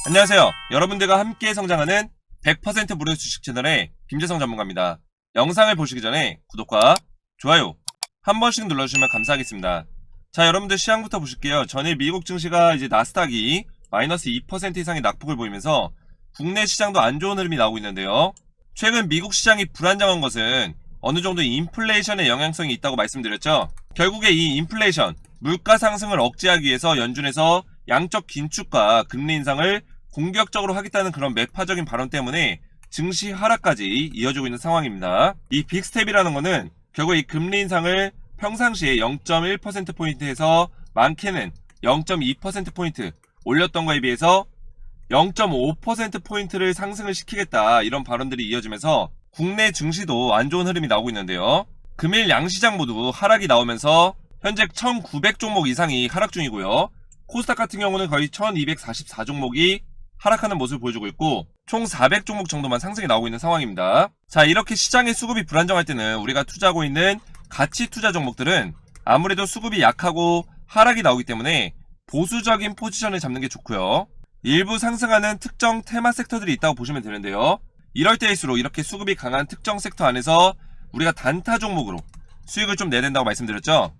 안녕하세요. 여러분들과 함께 성장하는 100% 무료 주식 채널의 김재성 전문가입니다. 영상을 보시기 전에 구독과 좋아요 한 번씩 눌러주시면 감사하겠습니다. 자, 여러분들 시황부터 보실게요. 전일 미국 증시가 이제 나스닥이 마이너스 2% 이상의 낙폭을 보이면서 국내 시장도 안 좋은 흐름이 나오고 있는데요. 최근 미국 시장이 불안정한 것은 어느 정도 인플레이션의 영향성이 있다고 말씀드렸죠. 결국에 이 인플레이션, 물가 상승을 억제하기 위해서 연준에서 양적 긴축과 금리 인상을 공격적으로 하겠다는 그런 매파적인 발언 때문에 증시 하락까지 이어지고 있는 상황입니다. 이 빅스텝이라는 거는 결국 이 금리 인상을 평상시에 0.1%포인트에서 많게는 0.2%포인트 올렸던 거에 비해서 0.5%포인트를 상승을 시키겠다, 이런 발언들이 이어지면서 국내 증시도 안 좋은 흐름이 나오고 있는데요. 금일 양시장 모두 하락이 나오면서 현재 1900종목 이상이 하락 중이고요. 코스닥 같은 경우는 거의 1244종목이 하락하는 모습을 보여주고 있고 총 400종목 정도만 상승이 나오고 있는 상황입니다. 자, 이렇게 시장의 수급이 불안정할 때는 우리가 투자하고 있는 가치 투자 종목들은 아무래도 수급이 약하고 하락이 나오기 때문에 보수적인 포지션을 잡는 게 좋고요. 일부 상승하는 특정 테마 섹터들이 있다고 보시면 되는데요. 이럴 때일수록 이렇게 수급이 강한 특정 섹터 안에서 우리가 단타 종목으로 수익을 좀 내야 된다고 말씀드렸죠.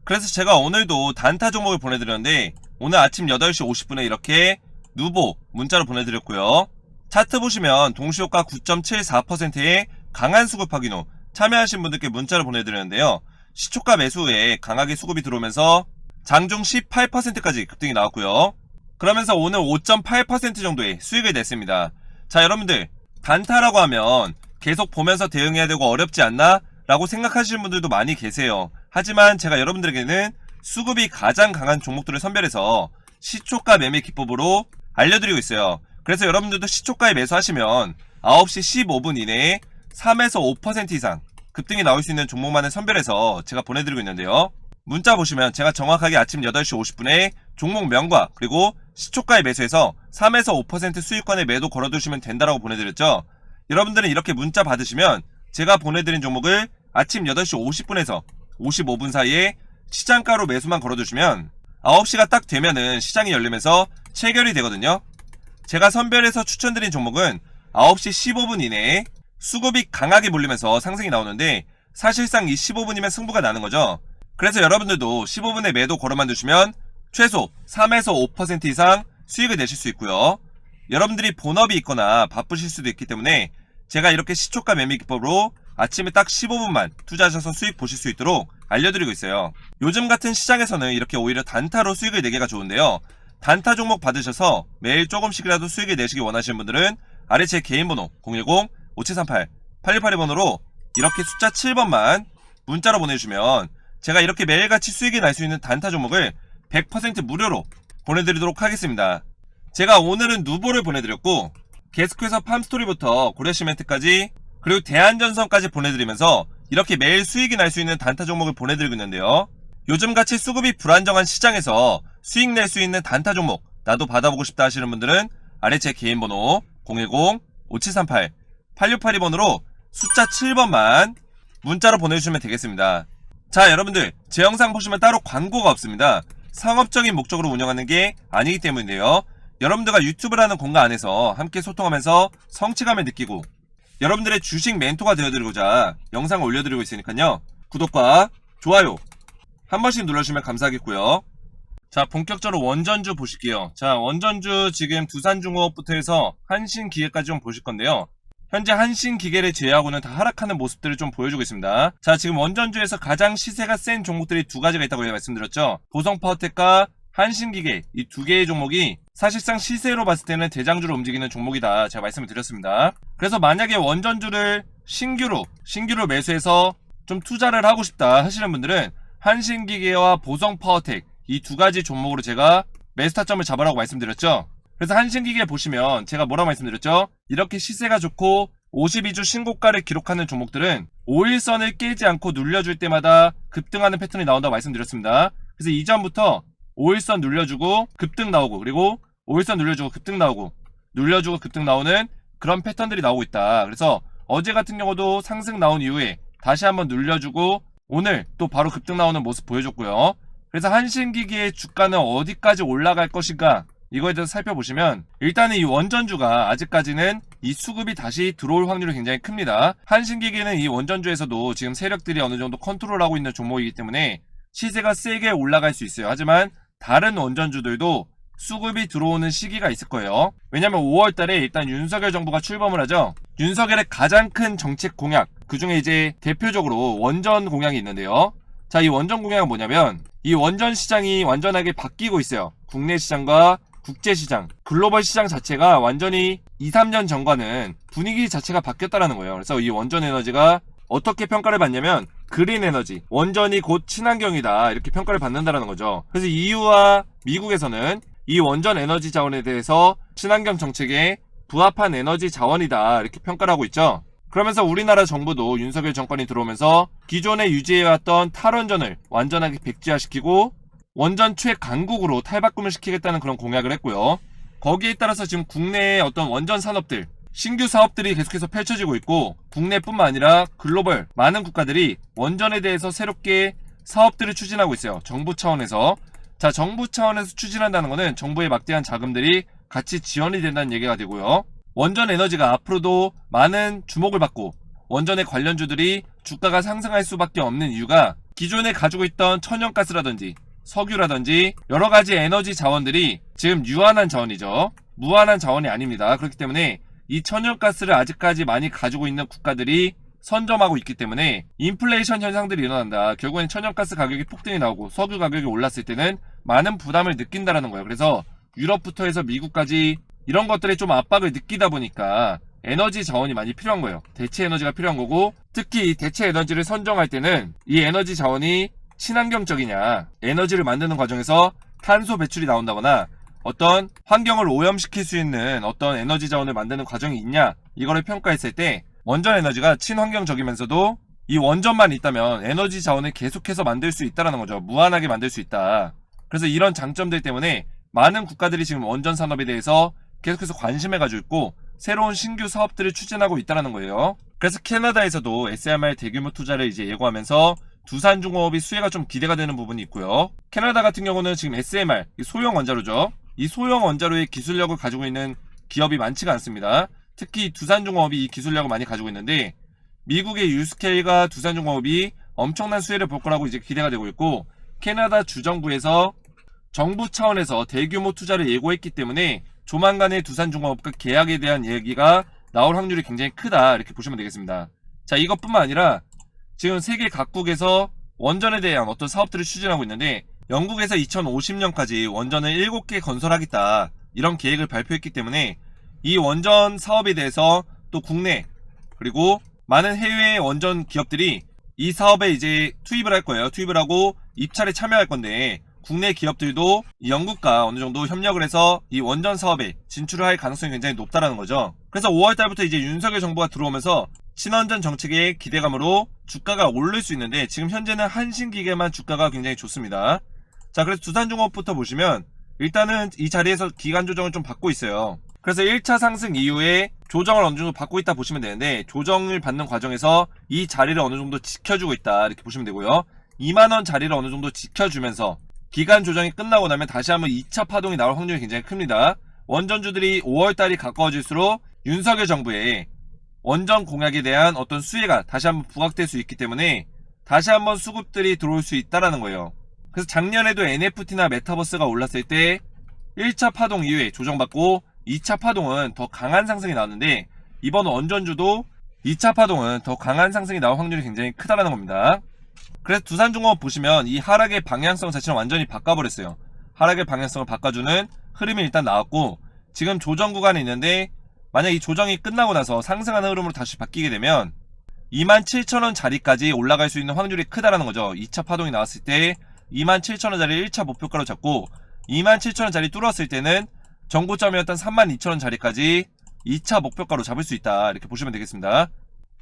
그래서 제가 오늘도 단타 종목을 보내드렸는데 오늘 아침 8시 50분에 이렇게 누보 문자로 보내드렸고요. 차트 보시면 동시효과 9.74%의 강한 수급 확인 후 참여하신 분들께 문자를 보내드렸는데요. 시초가 매수 후에 강하게 수급이 들어오면서 장중 18%까지 급등이 나왔고요. 그러면서 오늘 5.8% 정도의 수익을 냈습니다. 자, 여러분들 단타라고 하면 계속 보면서 대응해야 되고 어렵지 않나? 라고 생각하시는 분들도 많이 계세요. 하지만 제가 여러분들에게는 수급이 가장 강한 종목들을 선별해서 시초가 매매 기법으로 알려드리고 있어요. 그래서 여러분들도 시초가에 매수하시면 9시 15분 이내에 3에서 5% 이상 급등이 나올 수 있는 종목만을 선별해서 제가 보내드리고 있는데요. 문자 보시면 제가 정확하게 아침 8시 50분에 종목명과 그리고 시초가에 매수해서 3에서 5% 수익권에 매도 걸어두시면 된다라고 보내드렸죠. 여러분들은 이렇게 문자 받으시면 제가 보내드린 종목을 아침 8시 50분에서 55분 사이에 시장가로 매수만 걸어두시면 9시가 딱 되면은 시장이 열리면서 체결이 되거든요. 제가 선별해서 추천드린 종목은 9시 15분 이내에 수급이 강하게 몰리면서 상승이 나오는데 사실상 이 15분이면 승부가 나는 거죠. 그래서 여러분들도 15분에 매도 걸어만 두시면 최소 3에서 5% 이상 수익을 내실 수 있고요. 여러분들이 본업이 있거나 바쁘실 수도 있기 때문에 제가 이렇게 시초가 매매 기법으로 아침에 딱 15분만 투자하셔서 수익 보실 수 있도록 알려드리고 있어요. 요즘 같은 시장에서는 이렇게 오히려 단타로 수익을 내기가 좋은데요. 단타 종목 받으셔서 매일 조금씩이라도 수익을 내시기 원하시는 분들은 아래 제 개인 번호 010-5738-8682번으로 이렇게 숫자 7번만 문자로 보내주시면 제가 이렇게 매일같이 수익이 날 수 있는 단타 종목을 100% 무료로 보내드리도록 하겠습니다. 제가 오늘은 누보를 보내드렸고 게스트에서 팜스토리부터 고려시멘트까지 그리고 대한전선까지 보내드리면서 이렇게 매일 수익이 날 수 있는 단타 종목을 보내드리고 있는데요. 요즘같이 수급이 불안정한 시장에서 수익 낼 수 있는 단타 종목 나도 받아보고 싶다 하시는 분들은 아래 제 개인 번호 010-5738-8682번으로 숫자 7번만 문자로 보내주시면 되겠습니다. 자, 여러분들 제 영상 보시면 따로 광고가 없습니다. 상업적인 목적으로 운영하는 게 아니기 때문인데요. 여러분들과 유튜브라는 공간 안에서 함께 소통하면서 성취감을 느끼고 여러분들의 주식 멘토가 되어드리고자 영상을 올려드리고 있으니까요. 구독과 좋아요 한 번씩 눌러주시면 감사하겠고요. 자, 본격적으로 원전주 보실게요. 자, 원전주 지금 두산중공업부터 해서 한신기계까지 좀 보실 건데요. 현재 한신기계를 제외하고는 다 하락하는 모습들을 좀 보여주고 있습니다. 자, 지금 원전주에서 가장 시세가 센 종목들이 두 가지가 있다고 말씀드렸죠. 보성파워텍과 한신기계 이 두 개의 종목이 사실상 시세로 봤을 때는 대장주로 움직이는 종목이다 제가 말씀을 드렸습니다. 그래서 만약에 원전주를 신규로 매수해서 좀 투자를 하고 싶다 하시는 분들은 한신기계와 보성파워텍 이 두 가지 종목으로 제가 매수 타점을 잡으라고 말씀드렸죠. 그래서 한신기계 보시면 제가 뭐라고 말씀드렸죠? 이렇게 시세가 좋고 52주 신고가를 기록하는 종목들은 5일선을 깨지 않고 눌려줄 때마다 급등하는 패턴이 나온다고 말씀드렸습니다. 그래서 이전부터 5일선 눌려주고 급등 나오고 그리고 5일선 눌려주고 급등 나오고 눌려주고 급등 나오는 그런 패턴들이 나오고 있다. 그래서 어제 같은 경우도 상승 나온 이후에 다시 한번 눌려주고 오늘 또 바로 급등 나오는 모습 보여줬고요. 그래서 한신기기의 주가는 어디까지 올라갈 것인가 이거에 대해서 살펴보시면 일단은 이 원전주가 아직까지는 이 수급이 다시 들어올 확률이 굉장히 큽니다. 한신기계는 이 원전주에서도 지금 세력들이 어느 정도 컨트롤하고 있는 종목이기 때문에 시세가 세게 올라갈 수 있어요. 하지만 다른 원전주들도 수급이 들어오는 시기가 있을 거예요. 왜냐면 5월달에 일단 윤석열 정부가 출범을 하죠. 윤석열의 가장 큰 정책 공약, 그 중에 이제 대표적으로 원전 공약이 있는데요. 자, 이 원전 공약은 뭐냐면 이 원전 시장이 완전하게 바뀌고 있어요. 국내 시장과 국제 시장, 글로벌 시장 자체가 완전히 2, 3년 전과는 분위기 자체가 바뀌었다라는 거예요. 그래서 이 원전 에너지가 어떻게 평가를 받냐면 그린 에너지, 원전이 곧 친환경이다 이렇게 평가를 받는다라는 거죠. 그래서 EU와 미국에서는 이 원전 에너지 자원에 대해서 친환경 정책에 부합한 에너지 자원이다 이렇게 평가를 하고 있죠. 그러면서 우리나라 정부도 윤석열 정권이 들어오면서 기존에 유지해왔던 탈원전을 완전하게 백지화시키고 원전 최강국으로 탈바꿈을 시키겠다는 그런 공약을 했고요. 거기에 따라서 지금 국내의 어떤 원전 산업들, 신규 사업들이 계속해서 펼쳐지고 있고 국내뿐만 아니라 글로벌 많은 국가들이 원전에 대해서 새롭게 사업들을 추진하고 있어요. 정부 차원에서. 자, 정부 차원에서 추진한다는 것은 정부의 막대한 자금들이 같이 지원이 된다는 얘기가 되고요. 원전 에너지가 앞으로도 많은 주목을 받고 원전의 관련주들이 주가가 상승할 수밖에 없는 이유가 기존에 가지고 있던 천연가스라든지 석유라든지 여러가지 에너지 자원들이 지금 유한한 자원이죠. 무한한 자원이 아닙니다. 그렇기 때문에 이 천연가스를 아직까지 많이 가지고 있는 국가들이 선점하고 있기 때문에 인플레이션 현상들이 일어난다. 결국엔 천연가스 가격이 폭등이 나오고 석유 가격이 올랐을 때는 많은 부담을 느낀다라는 거예요. 그래서 유럽부터 해서 미국까지 이런 것들에 좀 압박을 느끼다 보니까 에너지 자원이 많이 필요한 거예요. 대체 에너지가 필요한 거고, 특히 이 대체 에너지를 선정할 때는 이 에너지 자원이 친환경적이냐, 에너지를 만드는 과정에서 탄소 배출이 나온다거나 어떤 환경을 오염시킬 수 있는 어떤 에너지 자원을 만드는 과정이 있냐, 이거를 평가했을 때 원전 에너지가 친환경적이면서도 이 원전만 있다면 에너지 자원을 계속해서 만들 수 있다는 거죠. 무한하게 만들 수 있다. 그래서 이런 장점들 때문에 많은 국가들이 지금 원전 산업에 대해서 계속해서 관심을 가지고 있고 새로운 신규 사업들을 추진하고 있다는 거예요. 그래서 캐나다에서도 SMR 대규모 투자를 이제 예고하면서 두산중공업이 수혜가 좀 기대가 되는 부분이 있고요. 캐나다 같은 경우는 지금 SMR, 소형 원자로죠. 이 소형 원자로의 기술력을 가지고 있는 기업이 많지가 않습니다. 특히 두산중공업이 이 기술력을 많이 가지고 있는데 미국의 유스케일과 두산중공업이 엄청난 수혜를 볼 거라고 이제 기대가 되고 있고, 캐나다 주정부에서 정부 차원에서 대규모 투자를 예고했기 때문에 조만간에 두산중공업과 계약에 대한 얘기가 나올 확률이 굉장히 크다 이렇게 보시면 되겠습니다. 자, 이것뿐만 아니라 지금 세계 각국에서 원전에 대한 어떤 사업들을 추진하고 있는데 영국에서 2050년까지 원전을 7개 건설하겠다 이런 계획을 발표했기 때문에 이 원전 사업에 대해서 또 국내 그리고 많은 해외 원전 기업들이 이 사업에 이제 투입을 할 거예요. 투입을 하고 입찰에 참여할 건데 국내 기업들도 이 영국과 어느 정도 협력을 해서 이 원전 사업에 진출을 할 가능성이 굉장히 높다라는 거죠. 그래서 5월달부터 이제 윤석열 정부가 들어오면서 친원전 정책의 기대감으로 주가가 오를 수 있는데 지금 현재는 한신기계만 주가가 굉장히 좋습니다. 자, 그래서 두산중공업부터 보시면 일단은 이 자리에서 기간 조정을 좀 받고 있어요. 그래서 1차 상승 이후에 조정을 어느 정도 받고 있다 보시면 되는데 조정을 받는 과정에서 이 자리를 어느 정도 지켜주고 있다 이렇게 보시면 되고요. 2만원 자리를 어느 정도 지켜주면서 기간 조정이 끝나고 나면 다시 한번 2차 파동이 나올 확률이 굉장히 큽니다. 원전주들이 5월달이 가까워질수록 윤석열 정부의 원전 공약에 대한 어떤 수혜가 다시 한번 부각될 수 있기 때문에 다시 한번 수급들이 들어올 수 있다라는 거예요. 그래서 작년에도 NFT나 메타버스가 올랐을 때 1차 파동 이후에 조정받고 2차 파동은 더 강한 상승이 나왔는데 이번 원전주도 2차 파동은 더 강한 상승이 나올 확률이 굉장히 크다라는 겁니다. 그래서 두산중공업 보시면 이 하락의 방향성 자체는 완전히 바꿔버렸어요. 하락의 방향성을 바꿔주는 흐름이 일단 나왔고 지금 조정 구간에 있는데 만약 이 조정이 끝나고 나서 상승하는 흐름으로 다시 바뀌게 되면 27,000원 자리까지 올라갈 수 있는 확률이 크다라는 거죠. 2차 파동이 나왔을 때 27,000원 자리 1차 목표가로 잡고 27,000원 자리 뚫었을 때는 정고점이었던 32,000원 자리까지 2차 목표가로 잡을 수 있다 이렇게 보시면 되겠습니다.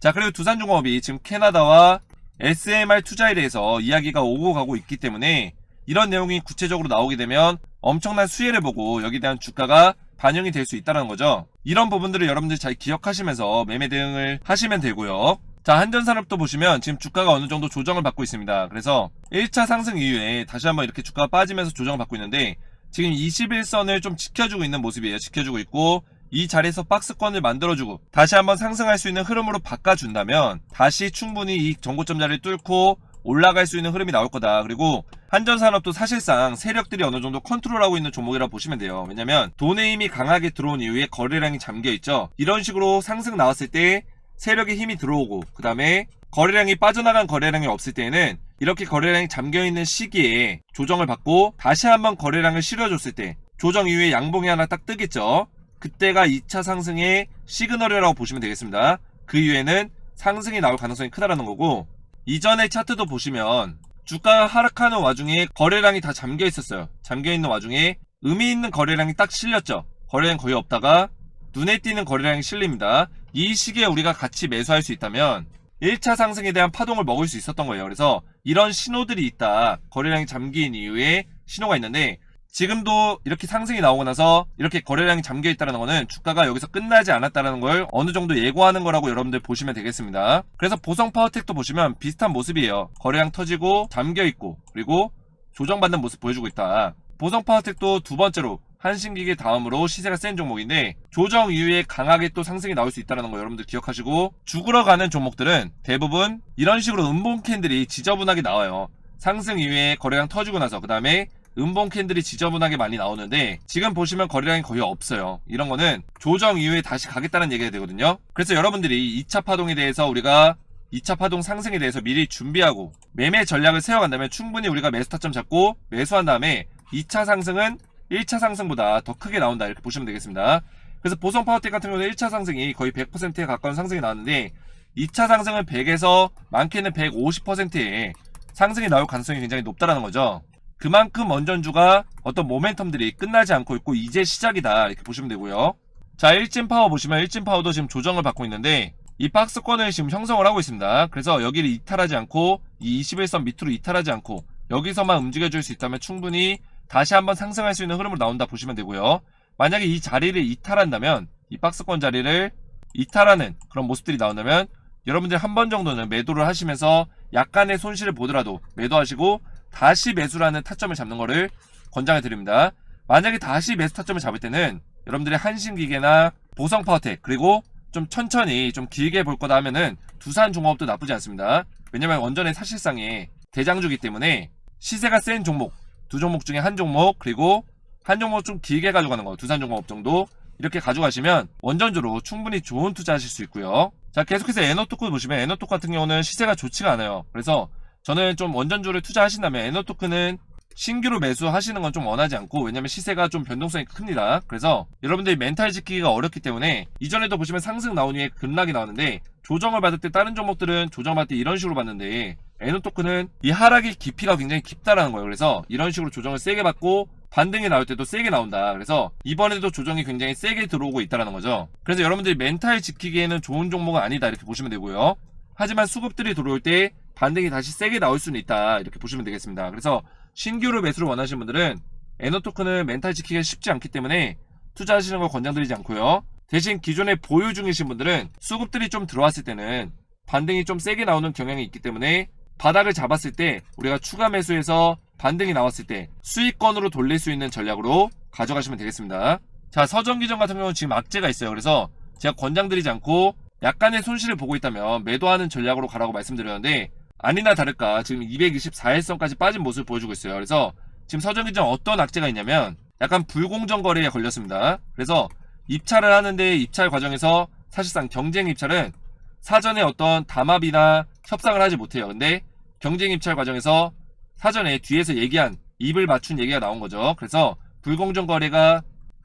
자, 그리고 두산중공업이 지금 캐나다와 SMR 투자에 대해서 이야기가 오고 가고 있기 때문에 이런 내용이 구체적으로 나오게 되면 엄청난 수혜를 보고 여기에 대한 주가가 반영이 될 수 있다는 거죠. 이런 부분들을 여러분들 잘 기억하시면서 매매 대응을 하시면 되고요. 자, 한전산업도 보시면 지금 주가가 어느 정도 조정을 받고 있습니다. 그래서 1차 상승 이후에 다시 한번 이렇게 주가가 빠지면서 조정을 받고 있는데 지금 21선을 좀 지켜주고 있는 모습이에요. 지켜주고 있고 이 자리에서 박스권을 만들어주고 다시 한번 상승할 수 있는 흐름으로 바꿔준다면 다시 충분히 이 전고점 자리를 뚫고 올라갈 수 있는 흐름이 나올 거다. 그리고 한전산업도 사실상 세력들이 어느 정도 컨트롤하고 있는 종목이라고 보시면 돼요. 왜냐면 돈의 힘이 강하게 들어온 이후에 거래량이 잠겨있죠. 이런 식으로 상승 나왔을 때 세력의 힘이 들어오고 그 다음에 거래량이 빠져나간 거래량이 없을 때에는 이렇게 거래량이 잠겨있는 시기에 조정을 받고 다시 한번 거래량을 실어줬을 때 조정 이후에 양봉이 하나 딱 뜨겠죠. 그때가 2차 상승의 시그널이라고 보시면 되겠습니다. 그 이후에는 상승이 나올 가능성이 크다라는 거고 이전의 차트도 보시면 주가가 하락하는 와중에 거래량이 다 잠겨 있었어요. 잠겨 있는 와중에 의미 있는 거래량이 딱 실렸죠. 거래량 거의 없다가 눈에 띄는 거래량이 실립니다. 이 시기에 우리가 같이 매수할 수 있다면 1차 상승에 대한 파동을 먹을 수 있었던 거예요. 그래서 이런 신호들이 있다. 거래량이 잠긴 이후에 신호가 있는데 지금도 이렇게 상승이 나오고 나서 이렇게 거래량이 잠겨 있다는 거는 주가가 여기서 끝나지 않았다는 걸 어느 정도 예고하는 거라고 여러분들 보시면 되겠습니다. 그래서 보성 파워텍도 보시면 비슷한 모습이에요. 거래량 터지고 잠겨 있고 그리고 조정받는 모습 보여주고 있다. 보성 파워텍도 두 번째로 한신기계 다음으로 시세가 센 종목인데 조정 이후에 강하게 또 상승이 나올 수 있다는 거 여러분들 기억하시고 죽으러 가는 종목들은 대부분 이런 식으로 음봉 캔들이 지저분하게 나와요. 상승 이후에 거래량 터지고 나서 그 다음에 음봉 캔들이 지저분하게 많이 나오는데 지금 보시면 거래량이 거의 없어요. 이런 거는 조정 이후에 다시 가겠다는 얘기가 되거든요. 그래서 여러분들이 2차 파동에 대해서 우리가 2차 파동 상승에 대해서 미리 준비하고 매매 전략을 세워간다면 충분히 우리가 매수 타점 잡고 매수한 다음에 2차 상승은 1차 상승보다 더 크게 나온다 이렇게 보시면 되겠습니다. 그래서 보성 파워텍 같은 경우는 1차 상승이 거의 100%에 가까운 상승이 나왔는데 2차 상승은 100에서 많게는 150%의 상승이 나올 가능성이 굉장히 높다라는 거죠. 그만큼 원전주가 어떤 모멘텀들이 끝나지 않고 있고 이제 시작이다 이렇게 보시면 되고요. 자, 일진파워 보시면 일진파워도 지금 조정을 받고 있는데 이 박스권을 지금 형성을 하고 있습니다. 그래서 여기를 이탈하지 않고 이 21선 밑으로 이탈하지 않고 여기서만 움직여줄 수 있다면 충분히 다시 한번 상승할 수 있는 흐름으로 나온다 보시면 되고요. 만약에 이 자리를 이탈한다면 이 박스권 자리를 이탈하는 그런 모습들이 나온다면 여러분들 한 번 정도는 매도를 하시면서 약간의 손실을 보더라도 매도하시고 다시 매수라는 타점을 잡는 거를 권장해 드립니다. 만약에 다시 매수 타점을 잡을 때는 여러분들이 한신기계나 보성파워텍 그리고 좀 천천히 좀 길게 볼 거다 하면은 두산종업도 나쁘지 않습니다. 왜냐면 원전의 사실상의 대장주기 때문에 시세가 센 종목 두 종목 중에 한 종목 그리고 한 종목 좀 길게 가져가는 거 두산종업 정도 이렇게 가져가시면 원전주로 충분히 좋은 투자하실 수 있고요. 자, 계속해서 에너토크 보시면 에너토크 같은 경우는 시세가 좋지가 않아요. 그래서 저는 좀 원전주를 투자하신다면 에너토크는 신규로 매수하시는 건 좀 원하지 않고 왜냐면 시세가 좀 변동성이 큽니다. 그래서 여러분들이 멘탈 지키기가 어렵기 때문에 이전에도 보시면 상승 나온 후에 급락이 나왔는데 조정을 받을 때 다른 종목들은 조정받을 때 이런 식으로 받는데 에너토크는 이 하락의 깊이가 굉장히 깊다라는 거예요. 그래서 이런 식으로 조정을 세게 받고 반등이 나올 때도 세게 나온다. 그래서 이번에도 조정이 굉장히 세게 들어오고 있다는 거죠. 그래서 여러분들이 멘탈 지키기에는 좋은 종목은 아니다 이렇게 보시면 되고요. 하지만 수급들이 들어올 때 반등이 다시 세게 나올 수는 있다 이렇게 보시면 되겠습니다. 그래서 신규로 매수를 원하시는 분들은 에너토크는 멘탈 지키기가 쉽지 않기 때문에 투자하시는 걸 권장드리지 않고요. 대신 기존에 보유 중이신 분들은 수급들이 좀 들어왔을 때는 반등이 좀 세게 나오는 경향이 있기 때문에 바닥을 잡았을 때 우리가 추가 매수해서 반등이 나왔을 때 수익권으로 돌릴 수 있는 전략으로 가져가시면 되겠습니다. 자, 서전기전 같은 경우는 지금 악재가 있어요. 그래서 제가 권장드리지 않고 약간의 손실을 보고 있다면 매도하는 전략으로 가라고 말씀드렸는데 아니나 다를까 지금 224일선까지 빠진 모습을 보여주고 있어요. 그래서 지금 서전기전 어떤 악재가 있냐면 약간 불공정 거래에 걸렸습니다. 그래서 입찰을 하는데 입찰 과정에서 사실상 경쟁 입찰은 사전에 어떤 담합이나 협상을 하지 못해요. 근데 경쟁 입찰 과정에서 사전에 뒤에서 얘기한 입을 맞춘 얘기가 나온 거죠. 그래서 불공정 거래가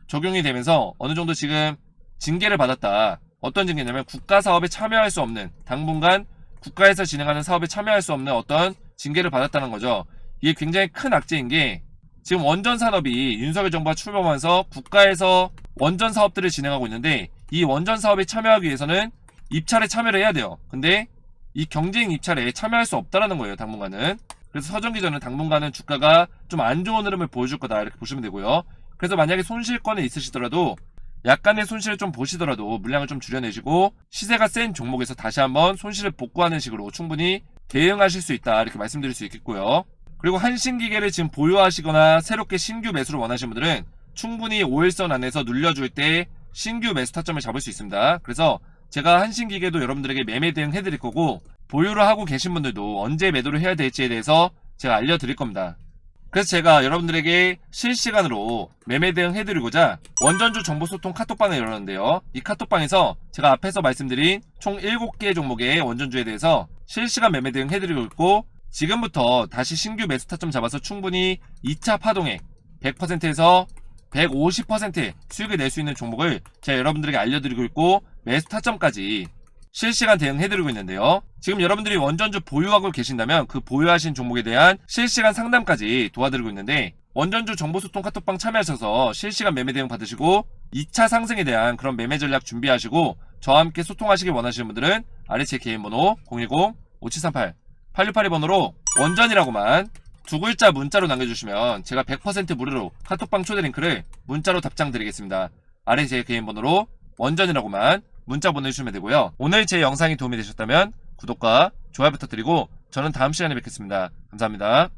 적용이 되면서 어느 정도 지금 징계를 받았다. 어떤 징계냐면 국가 사업에 참여할 수 없는 당분간 국가에서 진행하는 사업에 참여할 수 없는 어떤 징계를 받았다는 거죠. 이게 굉장히 큰 악재인 게 지금 원전 산업이 윤석열 정부가 출범하면서 국가에서 원전 사업들을 진행하고 있는데 이 원전 사업에 참여하기 위해서는 입찰에 참여를 해야 돼요. 근데 이 경쟁 입찰에 참여할 수 없다라는 거예요. 당분간은. 그래서 서전기전은 당분간은 주가가 좀 안 좋은 흐름을 보여줄 거다 이렇게 보시면 되고요. 그래서 만약에 손실권에 있으시더라도 약간의 손실을 좀 보시더라도 물량을 좀 줄여내시고 시세가 센 종목에서 다시 한번 손실을 복구하는 식으로 충분히 대응하실 수 있다 이렇게 말씀드릴 수 있겠고요. 그리고 한신기계를 지금 보유하시거나 새롭게 신규 매수를 원하시는 분들은 충분히 5일선 안에서 눌려줄 때 신규 매수 타점을 잡을 수 있습니다. 그래서 제가 한신기계도 여러분들에게 매매 대응 해드릴 거고, 보유를 하고 계신 분들도 언제 매도를 해야 될지에 대해서 제가 알려드릴 겁니다. 그래서 제가 여러분들에게 실시간으로 매매 대응 해드리고자 원전주 정보소통 카톡방을 열었는데요. 이 카톡방에서 제가 앞에서 말씀드린 총 7개 종목의 원전주에 대해서 실시간 매매 대응 해드리고 있고, 지금부터 다시 신규 매수 타점 잡아서 충분히 2차 파동액 100%에서 150% 수익을 낼 수 있는 종목을 제가 여러분들에게 알려드리고 있고, 매수 타점까지 실시간 대응해드리고 있는데요. 지금 여러분들이 원전주 보유하고 계신다면 그 보유하신 종목에 대한 실시간 상담까지 도와드리고 있는데, 원전주 정보소통 카톡방 참여하셔서 실시간 매매 대응 받으시고 2차 상승에 대한 그런 매매 전략 준비하시고 저와 함께 소통하시길 원하시는 분들은 아래 제 개인 번호 010-5738-8682번호로 원전이라고만 두 글자 문자로 남겨주시면 제가 100% 무료로 카톡방 초대 링크를 문자로 답장 드리겠습니다. 아래 제 개인 번호로 원전이라고만 문자 보내주시면 되고요. 오늘 제 영상이 도움이 되셨다면 구독과 좋아요 부탁드리고 저는 다음 시간에 뵙겠습니다. 감사합니다.